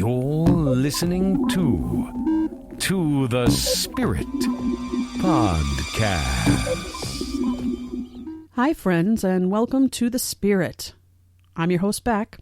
You're listening to the Spirit Podcast. Hi, friends, and welcome to the Spirit. I'm your host, Beck.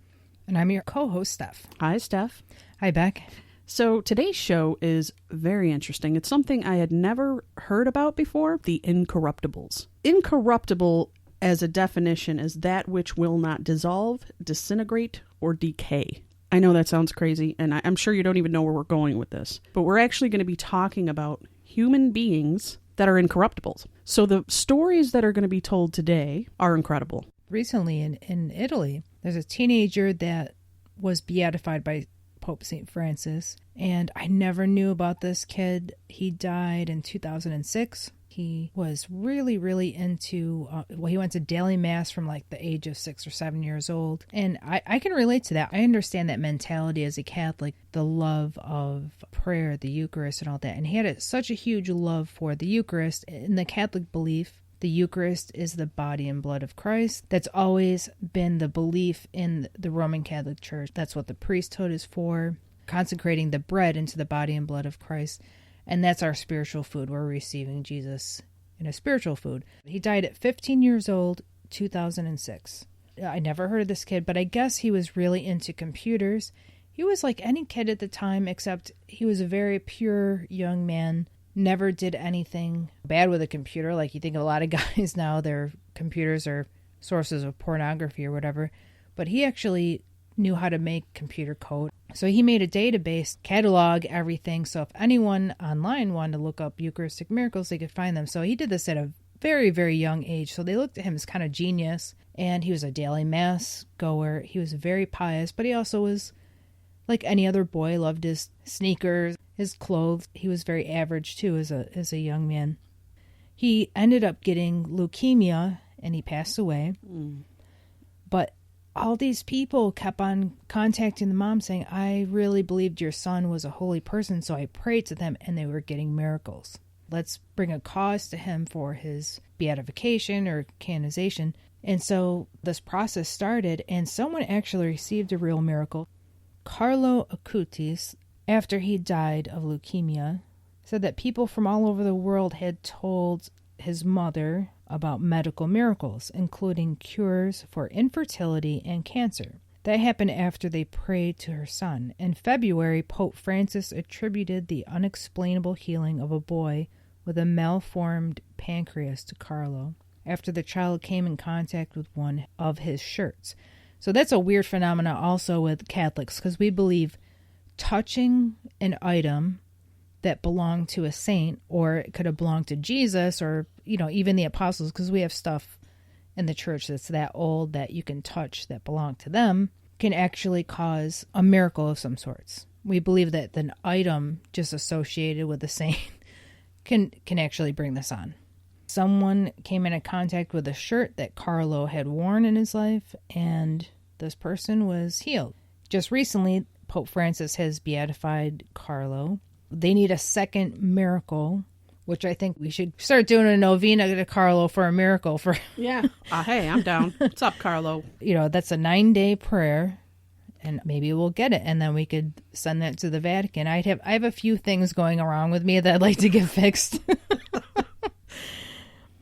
And I'm your co-host, Steph. Hi, Steph. Hi, Beck. So today's show is very interesting. It's something I had never heard about before, the Incorruptables. Incorruptible, as a definition, is that which will not dissolve, disintegrate, or decay. I know that sounds crazy, and I'm sure you don't even know where we're going with this, but we're actually going to be talking about human beings that are incorruptibles. So the stories that are going to be told today are incredible. Recently in Italy, there's a teenager that was beatified by Pope St. Francis, and I never knew about this kid. He died in 2006. He was really into, he went to daily mass from like the age of 6 or 7 years old. And I can relate to that. I understand that mentality as a Catholic, the love of prayer, the Eucharist and all that. And he had such a huge love for the Eucharist. In the Catholic belief, the Eucharist is the body and blood of Christ. That's always been the belief in the Roman Catholic Church. That's what the priesthood is for, consecrating the bread into the body and blood of Christ. And that's our spiritual food. We're receiving Jesus in a spiritual food. He died at 15 years old, 2006. I never heard of this kid, but I guess he was really into computers. He was like any kid at the time, except he was a very pure young man. Never did anything bad with a computer. Like you think of a lot of guys now, their computers are sources of pornography or whatever. But he actually knew how to make computer code. So he made a database, catalog everything. So if anyone online wanted to look up Eucharistic miracles, they could find them. So he did this at a very, very young age. So they looked at him as kind of genius. And he was a daily mass goer. He was very pious, but he also was like any other boy, loved his sneakers, his clothes. He was very average too as a young man. He ended up getting leukemia and he passed away. But all these people kept on contacting the mom saying, I really believed your son was a holy person, so I prayed to them, and they were getting miracles. Let's bring a cause to him for his beatification or canonization. And so this process started, and someone actually received a real miracle. Carlo Acutis, after he died of leukemia, said that people from all over the world had told his mother about medical miracles, including cures for infertility and cancer. That happened after they prayed to her son. In February, Pope Francis attributed the unexplainable healing of a boy with a malformed pancreas to Carlo, after the child came in contact with one of his shirts. So that's a weird phenomenon also with Catholics, because we believe touching an item that belonged to a saint, or it could have belonged to Jesus, or, even the apostles, because we have stuff in the church that's that old that you can touch that belonged to them, can actually cause a miracle of some sorts. We believe that an item just associated with a saint can actually bring this on. Someone came into contact with a shirt that Carlo had worn in his life, and this person was healed. Just recently, Pope Francis has beatified Carlo. They need a second miracle, which I think we should start doing a novena to Carlo for a miracle. Yeah. Hey, I'm down. What's up, Carlo? That's a 9-day prayer, and maybe we'll get it, and then we could send that to the Vatican. I have a few things going wrong with me that I'd like to get fixed.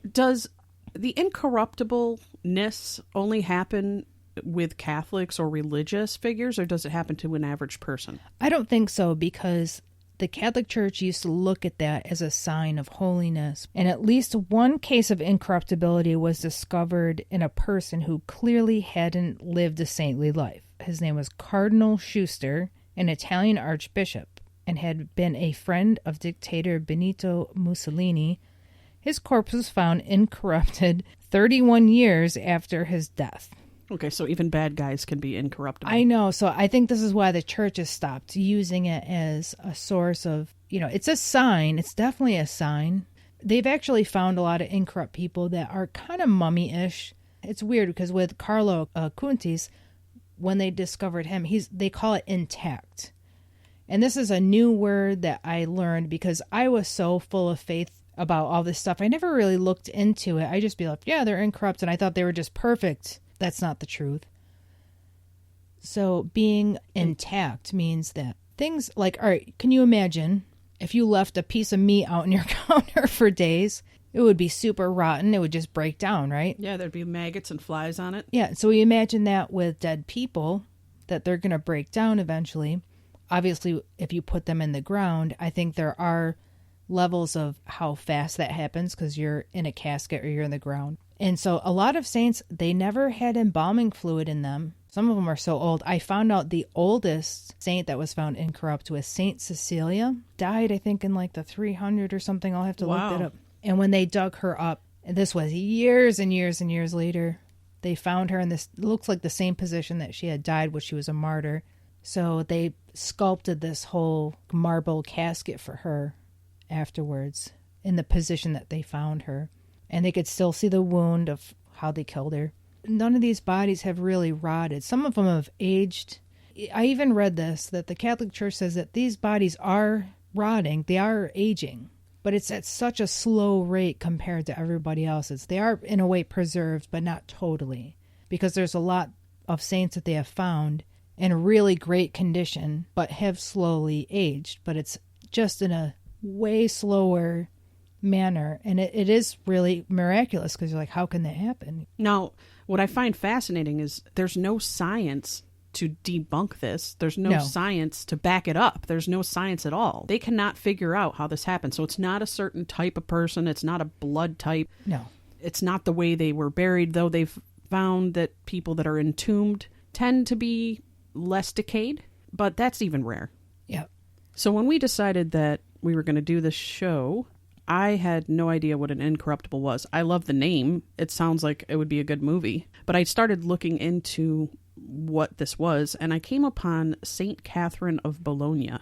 Does the incorruptibleness only happen with Catholics or religious figures, or does it happen to an average person? I don't think so, because the Catholic Church used to look at that as a sign of holiness. And at least one case of incorruptibility was discovered in a person who clearly hadn't lived a saintly life. His name was Cardinal Schuster, an Italian archbishop, and had been a friend of dictator Benito Mussolini. His corpse was found incorrupted 31 years after his death. Okay, so even bad guys can be incorruptible. I know. So I think this is why the church has stopped using it as a source of, it's a sign. It's definitely a sign. They've actually found a lot of incorrupt people that are kind of mummy-ish. It's weird because with Carlo Acutis, when they discovered him, they call it intact. And this is a new word that I learned because I was so full of faith about all this stuff. I never really looked into it. I just be like, yeah, they're incorrupt, and I thought they were just perfect. That's not the truth. So being intact means that things like, all right, can you imagine if you left a piece of meat out on your counter for days? It would be super rotten. It would just break down, right? Yeah, there'd be maggots and flies on it. Yeah, so you imagine that with dead people, that they're going to break down eventually. Obviously, if you put them in the ground, I think there are levels of how fast that happens because you're in a casket or you're in the ground. And so a lot of saints, they never had embalming fluid in them. Some of them are so old. I found out the oldest saint that was found incorrupt was Saint Cecilia. Died, I think, in like the 300 or something. I'll have to look that up. And when they dug her up, and this was years and years and years later, they found her in this, looks like the same position that she had died when she was a martyr. So they sculpted this whole marble casket for her afterwards in the position that they found her. And they could still see the wound of how they killed her. None of these bodies have really rotted. Some of them have aged. I even read this, that the Catholic Church says that these bodies are rotting. They are aging. But it's at such a slow rate compared to everybody else's. They are, in a way, preserved, but not totally. Because there's a lot of saints that they have found in really great condition, but have slowly aged. But it's just in a way slower manner. And it is really miraculous because you're like, how can that happen? Now, what I find fascinating is there's no science to debunk this. There's no science to back it up. There's no science at all. They cannot figure out how this happened. So it's not a certain type of person. It's not a blood type. No. It's not the way they were buried, though they've found that people that are entombed tend to be less decayed, but that's even rare. Yeah. So when we decided that we were going to do this show, I had no idea what an incorruptible was. I love the name. It sounds like it would be a good movie. But I started looking into what this was, and I came upon Saint Catherine of Bologna.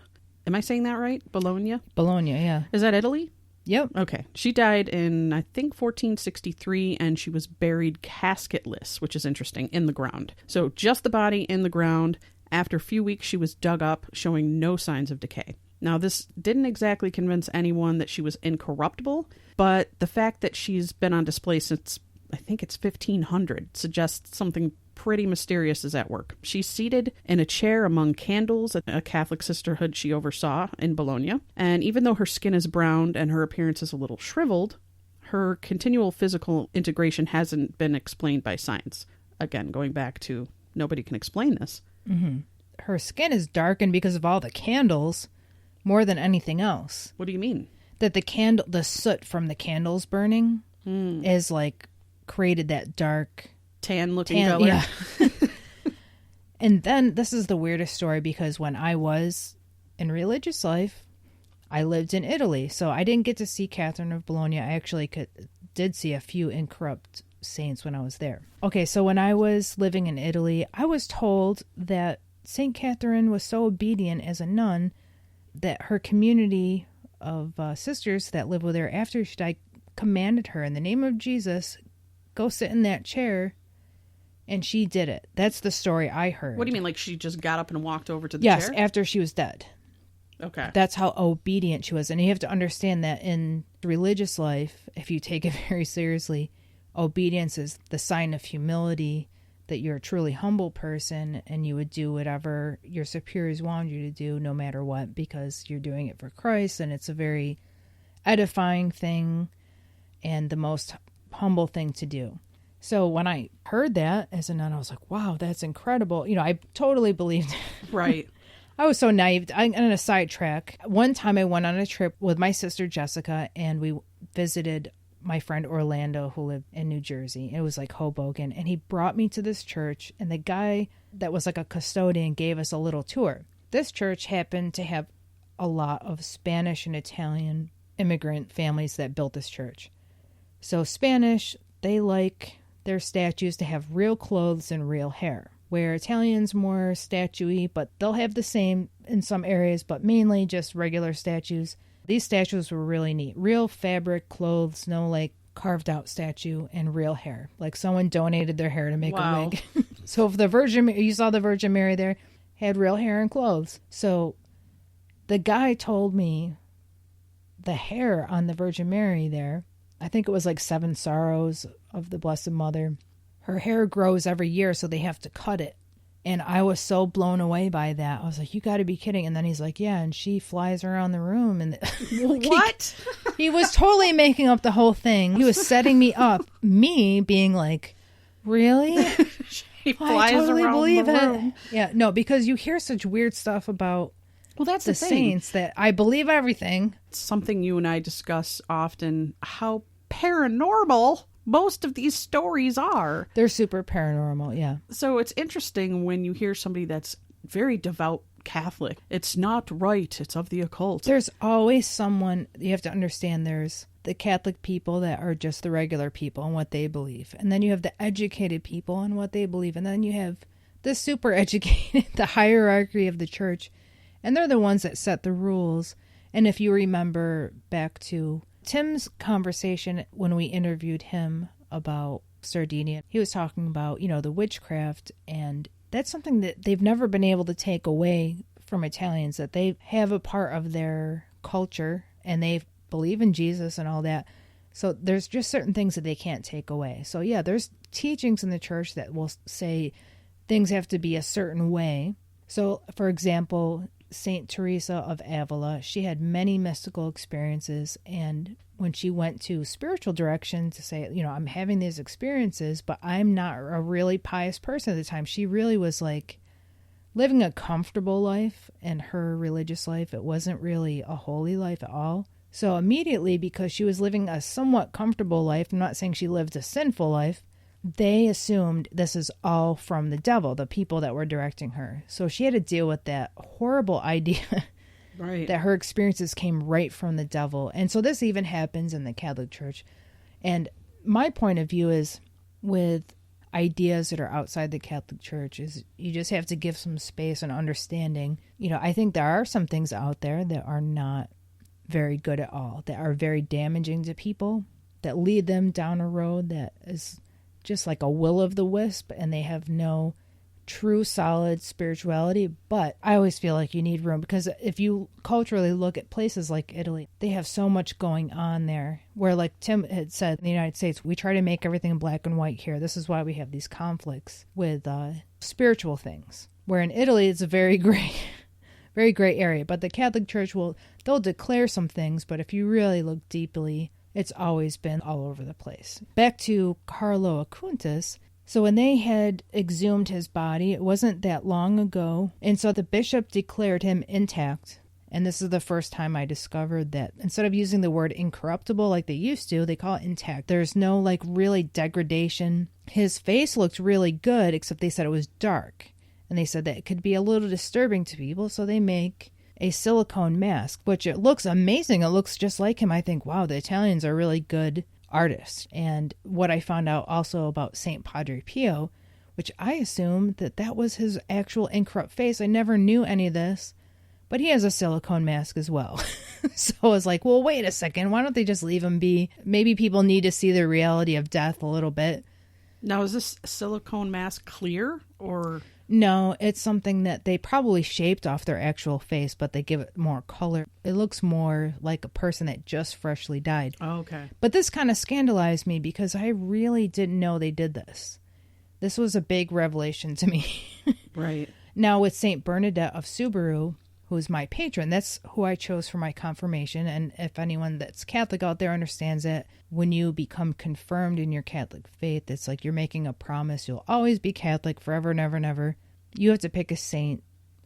Am I saying that right? Bologna? Bologna, yeah. Is that Italy? Yep. Okay. She died in, I think, 1463, and she was buried casketless, which is interesting, in the ground. So just the body in the ground. After a few weeks, she was dug up, showing no signs of decay. Now, this didn't exactly convince anyone that she was incorruptible, but the fact that she's been on display since, I think it's 1500, suggests something pretty mysterious is at work. She's seated in a chair among candles at a Catholic sisterhood she oversaw in Bologna. And even though her skin is browned and her appearance is a little shriveled, her continual physical integration hasn't been explained by science. Again, going back to nobody can explain this. Mm-hmm. Her skin is darkened because of all the candles more than anything else. What do you mean? That the soot from the candles burning is like created that dark tan-looking color. Yeah. And then this is the weirdest story because when I was in religious life, I lived in Italy. So I didn't get to see Catherine of Bologna. I actually did see a few incorrupt saints when I was there. Okay, so when I was living in Italy, I was told that St. Catherine was so obedient as a nun that her community of sisters that lived with her after she died commanded her, in the name of Jesus, go sit in that chair. And she did it. That's the story I heard. What do you mean? Like she just got up and walked over to the chair? Yes, after she was dead. Okay. That's how obedient she was. And you have to understand that in religious life, if you take it very seriously, obedience is the sign of humility, that you're a truly humble person and you would do whatever your superiors want you to do no matter what because you're doing it for Christ, and it's a very edifying thing and the most humble thing to do. So when I heard that as a nun, I was like, wow, that's incredible. You know, I totally believed it. Right. I was so naive. I'm on a sidetrack. One time I went on a trip with my sister Jessica, and we visited my friend Orlando, who lived in New Jersey. It was like Hoboken. And he brought me to this church, and the guy that was like a custodian gave us a little tour. This church happened to have a lot of Spanish and Italian immigrant families that built this church. So Spanish, they like their statues to have real clothes and real hair, where Italians more statuey, but they'll have the same in some areas, but mainly just regular statues. These statues were really neat. Real fabric, clothes, no like carved out statue, and real hair. Like someone donated their hair to make a wig. So if you saw the Virgin Mary there, had real hair and clothes. So the guy told me the hair on the Virgin Mary there, I think it was like 7 sorrows of the Blessed Mother. Her hair grows every year, so they have to cut it And I was so blown away by that. I was like, you got to be kidding. And then he's like, yeah, and she flies around the room. And What? He was totally making up the whole thing. He was setting me up, me being like, really? She flies I totally around believe the it. room. Yeah, no, because you hear such weird stuff about Well, that's the thing. saints that I believe everything. It's something you and I discuss often, how paranormal most of these stories are. They're super paranormal, yeah. So it's interesting when you hear somebody that's very devout Catholic. It's not right. It's of the occult. There's always someone, you have to understand, there's the Catholic people that are just the regular people and what they believe. And then you have the educated people and what they believe. And then you have the super educated, the hierarchy of the church. And they're the ones that set the rules. And if you remember back to Tim's conversation when we interviewed him about Sardinia, he was talking about, the witchcraft, and that's something that they've never been able to take away from Italians, that they have a part of their culture and they believe in Jesus and all that. So there's just certain things that they can't take away. So yeah, there's teachings in the church that will say things have to be a certain way. So for example, Saint Teresa of Avila, she had many mystical experiences, and when she went to spiritual direction to say, I'm having these experiences, but I'm not a really pious person at the time. She really was like living a comfortable life, and her religious life, it wasn't really a holy life at all. So immediately, because she was living a somewhat comfortable life, I'm not saying she lived a sinful life, they assumed this is all from the devil, the people that were directing her. So she had to deal with that horrible idea Right. that her experiences came right from the devil. And so this even happens in the Catholic Church. And my point of view is, with ideas that are outside the Catholic Church, is you just have to give some space and understanding. I think there are some things out there that are not very good at all, that are very damaging to people, that lead them down a road that is just like a will-o'-the-wisp, and they have no true solid spirituality. But I always feel like you need room, because if you culturally look at places like Italy, they have so much going on there, where, like Tim had said, in the United States, we try to make everything black and white here. This is why we have these conflicts with spiritual things, where in Italy it's a very gray very gray area. But the Catholic Church they'll declare some things, but if you really look deeply, it's always been all over the place. Back to Carlo Acutis. So when they had exhumed his body, it wasn't that long ago. And so the bishop declared him intact. And this is the first time I discovered that instead of using the word incorruptible like they used to, they call it intact. There's no really degradation. His face looked really good, except they said it was dark. And they said that it could be a little disturbing to people, so they make a silicone mask, which it looks amazing. It looks just like him. I think, wow, the Italians are really good artists. And what I found out also about St. Padre Pio, which I assumed that was his actual incorrupt face. I never knew any of this, but he has a silicone mask as well. So I was like, well, wait a second. Why don't they just leave him be? Maybe people need to see the reality of death a little bit. Now, is this silicone mask clear, or? No, it's something that they probably shaped off their actual face, but they give it more color. It looks more like a person that just freshly died. Oh, okay. But this kind of scandalized me, because I really didn't know they did this. This was a big revelation to me. Right. Now, with St. Bernadette of Subaru, who's my patron, that's who I chose for my confirmation. And if anyone that's Catholic out there understands that, when you become confirmed in your Catholic faith, it's like you're making a promise. You'll always be Catholic forever and ever and ever. You have to pick a saint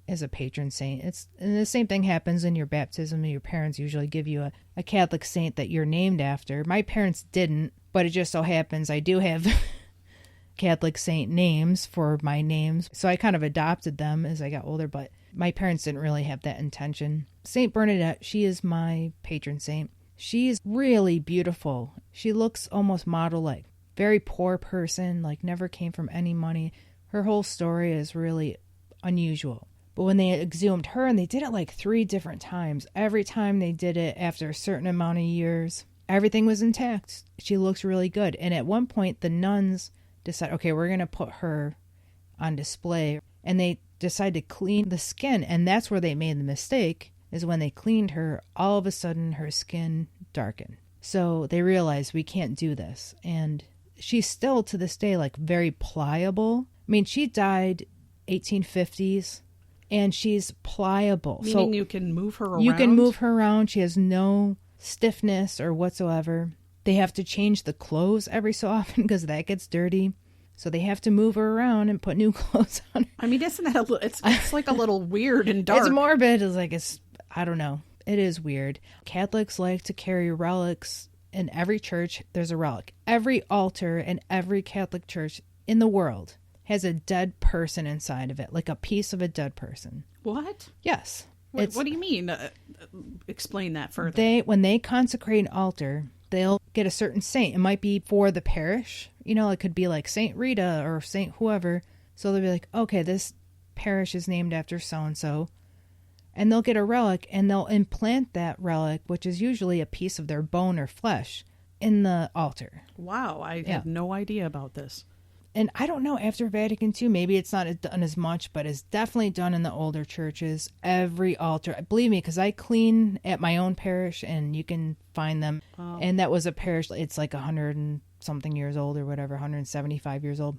as a patron saint. And the same thing happens in your baptism. Your parents usually give you a Catholic saint that you're named after. My parents didn't, but it just so happens I do have Catholic saint names for my names. So I kind of adopted them as I got older, but my parents didn't really have that intention. St. Bernadette, she is my patron saint. She's really beautiful. She looks almost model-like. Very poor person, never came from any money. Her whole story is really unusual. But when they exhumed her, and they did it 3 different times, every time they did it after a certain amount of years, everything was intact. She looks really good. And at one point, the nuns decided, okay, we're going to put her on display. And they decided to clean the skin. And that's where they made the mistake, is when they cleaned her, all of a sudden her skin darkened. So they realized we can't do this. And she's still to this day very pliable. I mean, she died 1850s. And she's pliable. Meaning you can move her around? You can move her around. She has no stiffness or whatsoever. They have to change the clothes every so often because that gets dirty. So they have to move her around and put new clothes on her. I mean, isn't that it's like a little weird and dark. It's morbid. I don't know. It is weird. Catholics like to carry relics. In every church, there's a relic. Every altar in every Catholic church in the world has a dead person inside of it, like a piece of a dead person. What? Yes. What do you mean? Explain that further. When they consecrate an altar, they'll get a certain saint. It might be for the parish. It could be like Saint Rita or Saint whoever. So they'll be like, okay, this parish is named after so-and-so. And they'll get a relic and they'll implant that relic, which is usually a piece of their bone or flesh, in the altar. Wow, I had no idea about this. And I don't know, after Vatican II, maybe it's not done as much, but it's definitely done in the older churches. Every altar, believe me, because I clean at my own parish and you can find them. Wow. And that was a parish, it's like 100 and something years old or whatever, 175 years old.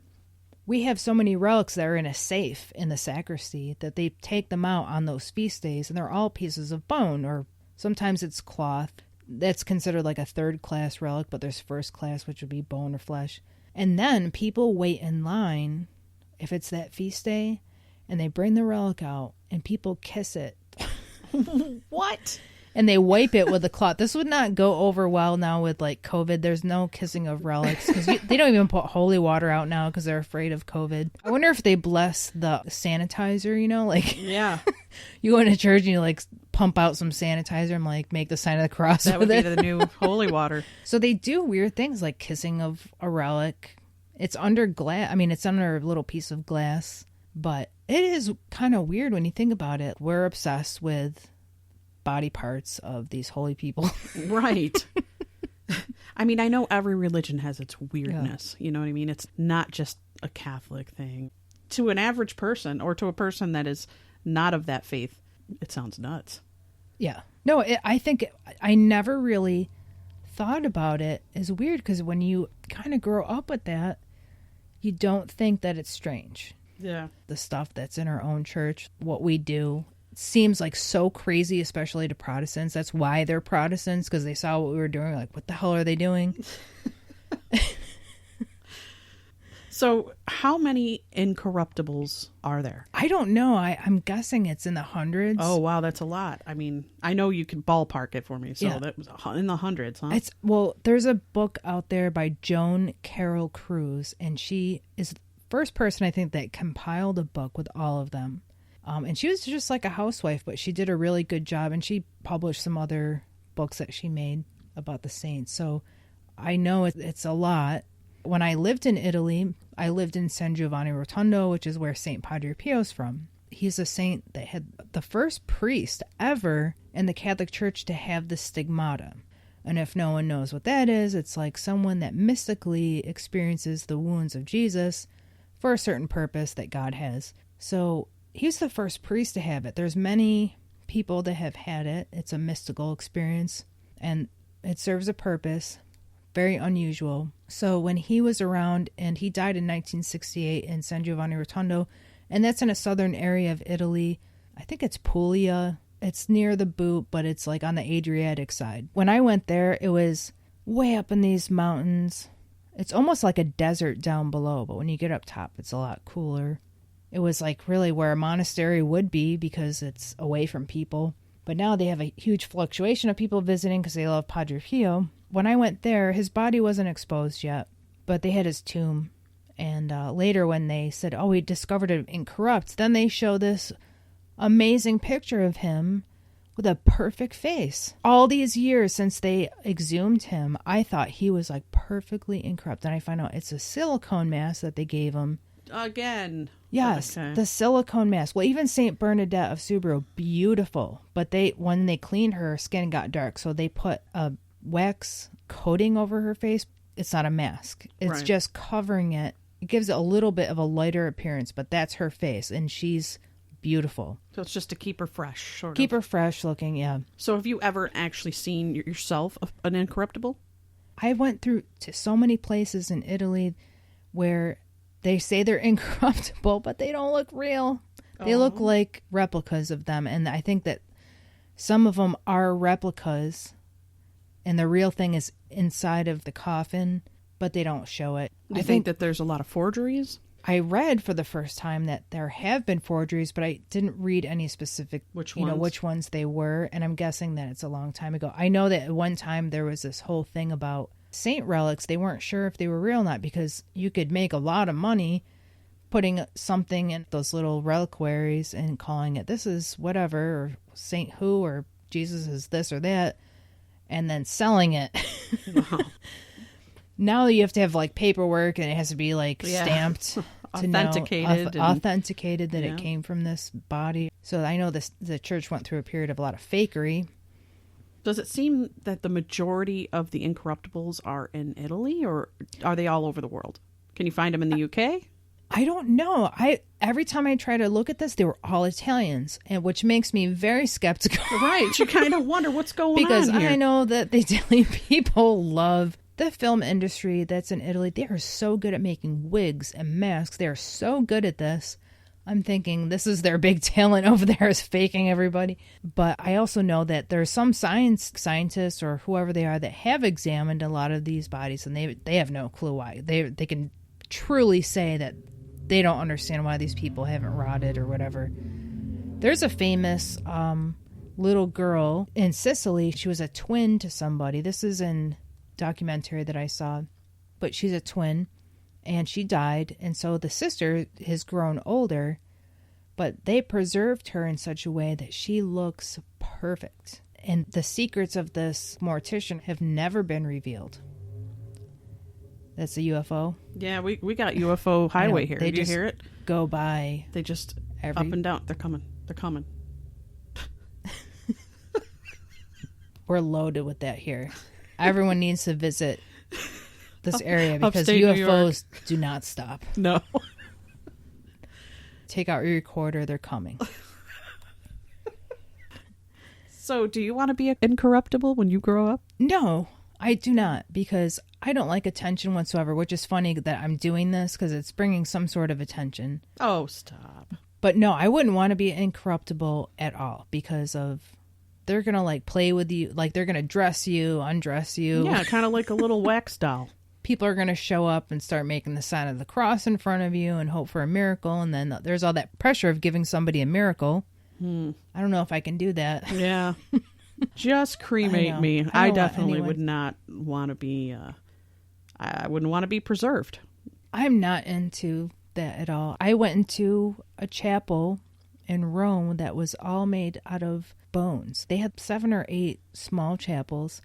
We have so many relics that are in a safe in the sacristy that they take them out on those feast days, and they're all pieces of bone, or sometimes it's cloth. That's considered like a third-class relic, but there's first class, which would be bone or flesh. And then people wait in line, if it's that feast day, and they bring the relic out, and people kiss it. What? And they wipe it with a cloth. This would not go over well now with like COVID. There's no kissing of relics because they don't even put holy water out now because they're afraid of COVID. I wonder if they bless the sanitizer, Yeah. You go into church and you like pump out some sanitizer and like make the sign of the cross. That would be the new holy water. So they do weird things like kissing of a relic. It's under glass. I mean, it's under a little piece of glass, but it is kind of weird when you think about it. We're obsessed with body parts of these holy people. Right. I mean, I know every religion has its weirdness. Yeah. You know what I mean? It's not just a Catholic thing. To an average person or to a person that is not of that faith, it sounds nuts. Yeah. No, I think I never really thought about it as weird because when you kind of grow up with that, you don't think that it's strange. Yeah. The stuff that's in our own church, what we do, seems like so crazy, especially to Protestants. That's why they're Protestants, because they saw what we were doing. Like, what the hell are they doing? So how many Incorruptables are there? I don't know. I'm guessing it's in the hundreds. Oh, wow. That's a lot. I mean, I know you can ballpark it for me. So that was in the hundreds, huh? There's a book out there by Joan Carroll Cruz, and she is the first person I think that compiled a book with all of them. And she was just like a housewife, but she did a really good job, and she published some other books that she made about the saints. So I know it's a lot. When I lived in Italy, I lived in San Giovanni Rotondo, which is where St. Padre Pio's from. He's a saint that had the first priest ever in the Catholic Church to have the stigmata. And if no one knows what that is, it's like someone that mystically experiences the wounds of Jesus for a certain purpose that God has. So he's the first priest to have it. There's many people that have had it. It's a mystical experience, and it serves a purpose. Very unusual. So when he was around, and he died in 1968 in San Giovanni Rotondo, and that's in a southern area of Italy. I think it's Puglia. It's near the boot, but it's like on the Adriatic side. When I went there, it was way up in these mountains. It's almost like a desert down below, but when you get up top, it's a lot cooler. It was like really where a monastery would be because it's away from people. But now they have a huge fluctuation of people visiting because they love Padre Pio. When I went there, his body wasn't exposed yet, but they had his tomb. And later when they said, oh, we discovered it incorrupt, then they show this amazing picture of him with a perfect face. All these years since they exhumed him, I thought he was like perfectly incorrupt. And I find out it's a silicone mask that they gave him. Again. Yes, okay. The silicone mask. Well, even St. Bernadette of Subro, beautiful. But when they cleaned her, skin got dark. So they put a wax coating over her face. It's not a mask. It's just covering it. It gives it a little bit of a lighter appearance, but that's her face. And she's beautiful. So it's just to keep her fresh, sort of. Keep her fresh looking, yeah. So have you ever actually seen yourself an Incorruptible? I went through to so many places in Italy where They say they're incorruptible, but they don't look real. They look like replicas of them. And I think that some of them are replicas and the real thing is inside of the coffin, but they don't show it. I think that there's a lot of forgeries. I read for the first time that there have been forgeries, but I didn't read any specific, which ones they were. And I'm guessing that it's a long time ago. I know that at one time there was this whole thing about saint relics. They weren't sure if they were real or not because you could make a lot of money putting something in those little reliquaries and calling it this is whatever, or Saint who, or Jesus is this or that, and then selling it. Wow. Now you have to have like paperwork and it has to be like stamped, authenticated, authenticated that it came from this body. So I know the church went through a period of a lot of fakery. Does it seem that the majority of the Incorruptables are in Italy, or are they all over the world? Can you find them in the UK? I don't know. Every time I try to look at this, they were all Italians, and which makes me very skeptical. Right. You kind of wonder what's going on because here. I know that the Italian people love the film industry that's in Italy. They are so good at making wigs and masks. They are so good at this. I'm thinking this is their big talent over there, is faking everybody. But I also know that there's some scientists or whoever they are that have examined a lot of these bodies, and they have no clue why. They can truly say that they don't understand why these people haven't rotted or whatever. There's a famous little girl in Sicily. She was a twin to somebody. This is in documentary that I saw. But she's a twin, and she died. And so the sister has grown older, but they preserved her in such a way that she looks perfect. And the secrets of this mortician have never been revealed. That's a UFO. Yeah, we got UFO highway here. Did you hear it? Go by. They just up and down. They're coming. They're coming. We're loaded with that here. Everyone needs to visit this area because Upstate UFOs do not stop. No. Take out your recorder. They're coming. So, do you want to be incorruptible when you grow up? No, I do not, because I don't like attention whatsoever, which is funny that I'm doing this because it's bringing some sort of attention. Oh, stop. But no, I wouldn't want to be incorruptible at all because of they're going to like play with you. Like they're going to dress you, undress you. Yeah, kind of like a little wax doll. People are going to show up and start making the sign of the cross in front of you and hope for a miracle. And then there's all that pressure of giving somebody a miracle. I don't know if I can do that. Yeah. Just cremate me. I definitely would not want to be, I wouldn't want to be preserved. I'm not into that at all. I went into a chapel in Rome that was all made out of bones. They had 7 or 8 small chapels.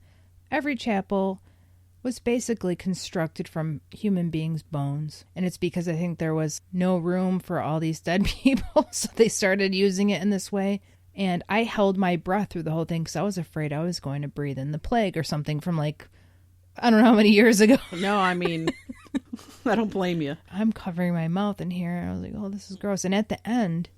Every chapel was basically constructed from human beings' bones. And it's because I think there was no room for all these dead people, so they started using it in this way. And I held my breath through the whole thing because I was afraid I was going to breathe in the plague or something from like, I don't know how many years ago. No, I mean, I don't blame you. I'm covering my mouth in here. And I was like, oh, this is gross. And at the end,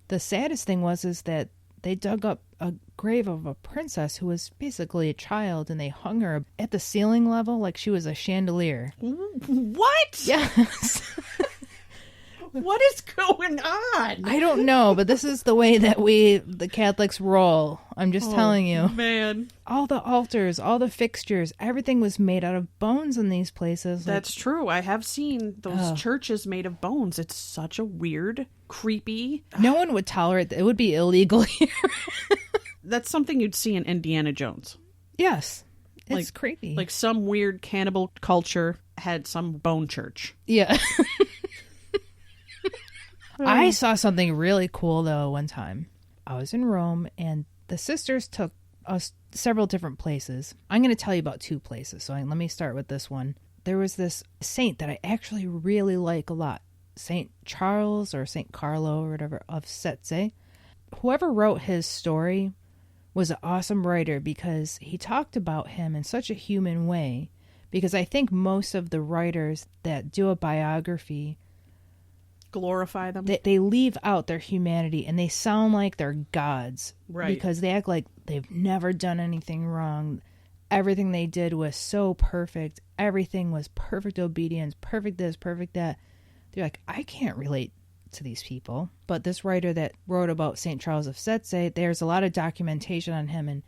the saddest thing was that they dug up a grave of a princess who was basically a child, and they hung her at the ceiling level like she was a chandelier. What? Yes. What is going on? I don't know, but this is the way that the Catholics roll. I'm just telling you. Man. All the altars, all the fixtures, everything was made out of bones in these places. That's true. I have seen those churches made of bones. It's such a weird, creepy... No one would tolerate that. It would be illegal here. That's something you'd see in Indiana Jones. Yes. It's creepy. Like some weird cannibal culture had some bone church. Yeah. I saw something really cool, though, one time. I was in Rome, and the sisters took us several different places. I'm going to tell you about 2 places, so let me start with this one. There was this saint that I actually really like a lot. Saint Charles or Saint Carlo or whatever of Setse. Whoever wrote his story was an awesome writer because he talked about him in such a human way. Because I think most of the writers that do a biography glorify them. They leave out their humanity and they sound like they're gods. Right. Because they act like they've never done anything wrong. Everything they did was so perfect. Everything was perfect obedience, perfect this, perfect that. they're like, I can't relate to these people. But this writer that wrote about St. Charles of Setse, there's a lot of documentation on him, and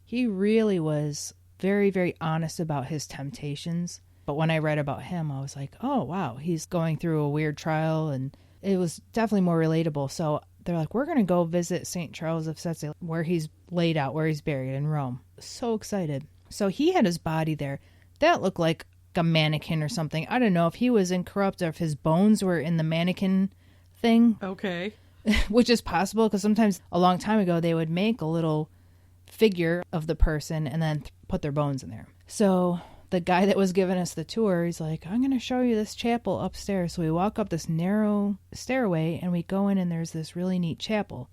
he really was very, very honest about his temptations. But when I read about him, I was like, oh, wow, he's going through a weird trial, and it was definitely more relatable. So they're like, we're going to go visit St. Charles of Setse, where he's laid out, where he's buried in Rome. So excited. So he had his body there. That looked like a mannequin or something. I don't know if he was incorrupt or if his bones were in the mannequin thing. Okay. Which is possible, because sometimes a long time ago they would make a little figure of the person and then put their bones in there. So the guy that was giving us the tour, he's like, I'm going to show you this chapel upstairs. So we walk up this narrow stairway and we go in, and there's this really neat chapel.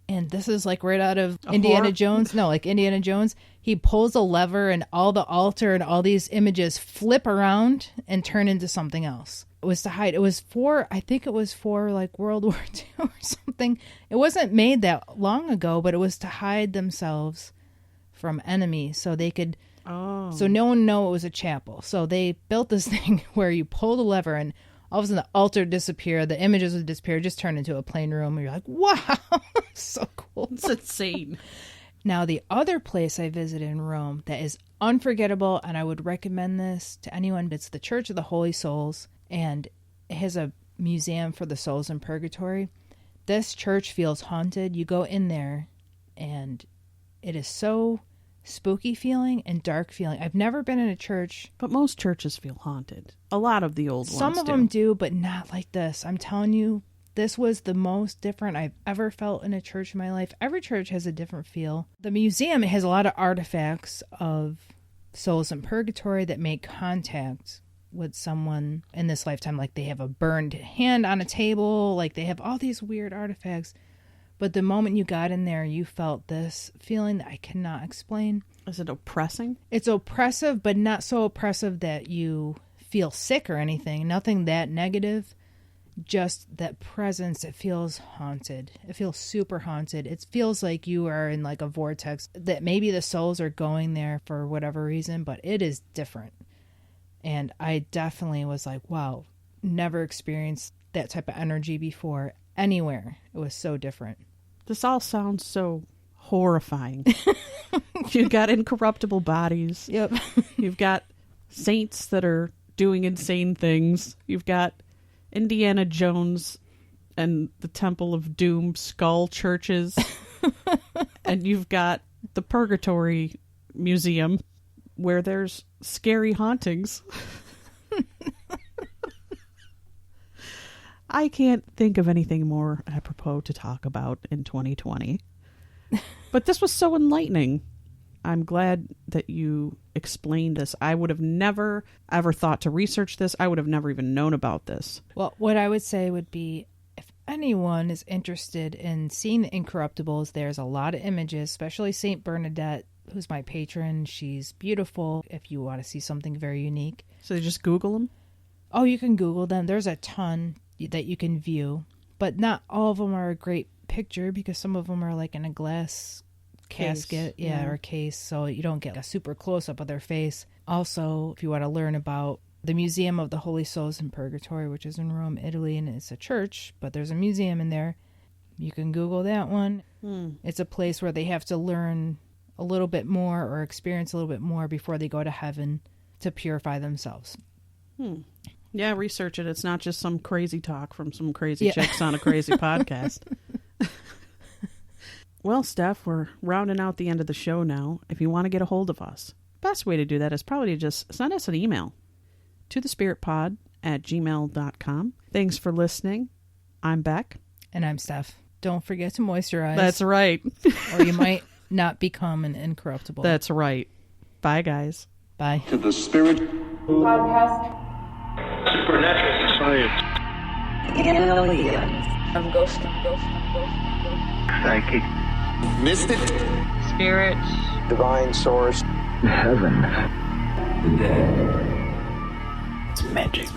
And this is like right out of Indiana Jones. No, like Indiana Jones. He pulls a lever and all the altar and all these images flip around and turn into something else. It was to hide. It was for, I think it was for like World War II or something. It wasn't made that long ago, but it was to hide themselves from enemies so they could, so no one know it was a chapel. So they built this thing where you pull the lever and all of a sudden the altar disappeared, the images would disappear, just turn into a plain room. And you're like, wow, so cool. It's insane. Now, the other place I visited in Rome that is unforgettable, and I would recommend this to anyone, it's the Church of the Holy Souls, and it has a museum for the souls in purgatory. This church feels haunted. You go in there, and it is so spooky feeling and dark feeling. I've never been in a church. But most churches feel haunted. A lot of the old ones Some of them do, but not like this. I'm telling you, this was the most different I've ever felt in a church in my life. Every church has a different feel. The museum has a lot of artifacts of souls in purgatory that make contact with someone in this lifetime. Like they have a burned hand on a table. Like they have all these weird artifacts. But the moment you got in there, you felt this feeling that I cannot explain. Is it oppressing? It's oppressive, but not so oppressive that you feel sick or anything. Nothing that negative. Just that presence. It feels haunted. It feels super haunted. It feels like you are in like a vortex, that maybe the souls are going there for whatever reason, but it is different. And I definitely was like, wow, never experienced that type of energy before anywhere. It was so different. This all sounds so horrifying. You've got incorruptible bodies. Yep. You've got saints that are doing insane things. You've got Indiana Jones and the Temple of Doom skull churches. And you've got the Purgatory Museum where there's scary hauntings. I can't think of anything more apropos to talk about in 2020. But this was so enlightening. I'm glad that you explained this. I would have never, ever thought to research this. I would have never even known about this. Well, what I would say would be, if anyone is interested in seeing the Incorruptables, there's a lot of images, especially St. Bernadette, who's my patron. She's beautiful if you want to see something very unique. So you just Google them? Oh, you can Google them. There's a ton that you can view, but not all of them are a great picture, because some of them are like in a glass casket, or case, so you don't get a super close-up of their face. Also, if you want to learn about the Museum of the Holy Souls in Purgatory, which is in Rome, Italy, and it's a church, but there's a museum in there, you can Google that one. It's a place where they have to learn a little bit more or experience a little bit more before they go to heaven to purify themselves. Yeah, research it. It's not just some crazy talk from some crazy chicks on a crazy podcast. Well, Steph, we're rounding out the end of the show now. If you want to get a hold of us, best way to do that is probably to just send us an email to thespiritpod@gmail.com. Thanks for listening. I'm Beck. And I'm Steph. Don't forget to moisturize. That's right. Or you might not become an incorruptible. That's right. Bye, guys. Bye. To the Spirit Podcast. Supernatural Science. Aliens. I'm ghost. Psychic. Mystic. Spirits. Divine Source. Heaven. The dead. It's magic.